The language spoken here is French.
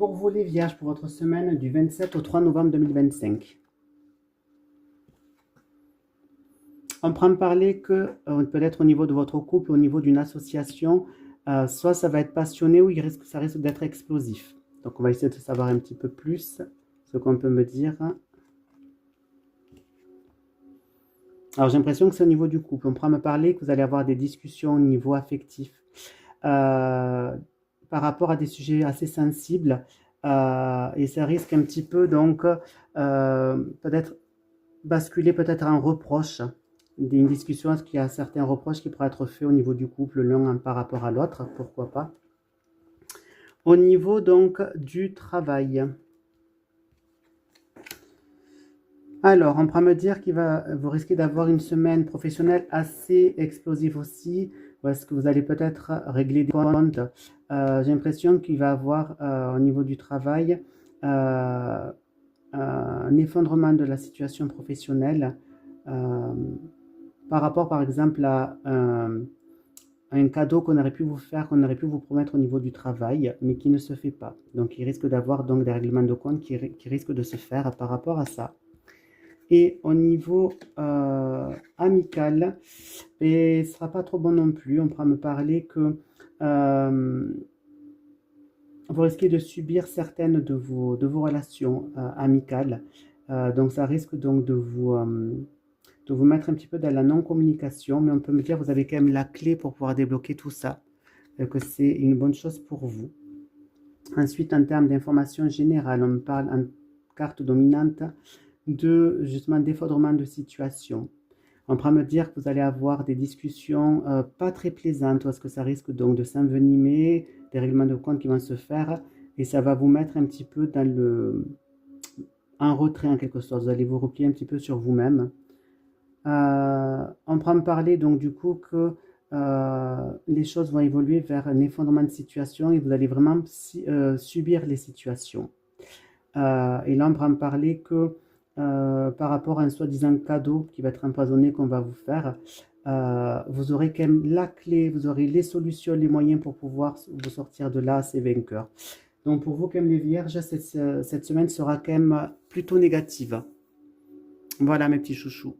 pour vous les Vierges, pour votre semaine du 27 au 3 novembre 2025. On prend parler que peut-être au niveau de votre couple, au niveau d'une association, soit ça va être passionné ou ça risque d'être explosif. Donc on va essayer de savoir un petit peu plus ce qu'on peut me dire. Alors j'ai l'impression que c'est au niveau du couple. On pourra me parler que vous allez avoir des discussions au niveau affectif par rapport à des sujets assez sensibles et ça risque un petit peu donc peut-être basculer peut-être en reproche, une discussion, est-ce qu'il y a certains reproches qui pourraient être faits au niveau du couple, l'un par rapport à l'autre, pourquoi pas. Au niveau donc du travail. Alors, on pourra me dire vous risquez d'avoir une semaine professionnelle assez explosive aussi, ou est-ce que vous allez peut-être régler des comptes. J'ai l'impression qu'il va y avoir au niveau du travail un effondrement de la situation professionnelle par rapport par exemple à un cadeau qu'on aurait pu vous faire, qu'on aurait pu vous promettre au niveau du travail, mais qui ne se fait pas. Donc il risque d'avoir donc des règlements de compte qui risquent de se faire par rapport à ça. Et au niveau amical, et ce ne sera pas trop bon non plus. On pourra me parler que vous risquez de subir certaines de vos relations amicales. Donc ça risque donc de vous mettre un petit peu dans la non-communication, mais on peut me dire que vous avez quand même la clé pour pouvoir débloquer tout ça, que c'est une bonne chose pour vous. Ensuite, en termes d'information générale, on me parle en carte dominante de justement d'effondrement de situation. On pourra me dire que vous allez avoir des discussions pas très plaisantes, parce que ça risque donc de s'envenimer, des règlements de compte qui vont se faire, et ça va vous mettre un petit peu en retrait en quelque sorte. Vous allez vous replier un petit peu sur vous-même. On pourra me parler donc du coup que les choses vont évoluer vers un effondrement de situation et vous allez vraiment subir les situations. Et là, on pourra me parler que par rapport à un soi-disant cadeau qui va être empoisonné qu'on va vous faire, vous aurez quand même la clé, vous aurez les solutions, les moyens pour pouvoir vous sortir de là assez vainqueur. Donc pour vous, comme les Vierges, cette semaine sera quand même plutôt négative. Voilà mes petits chouchous.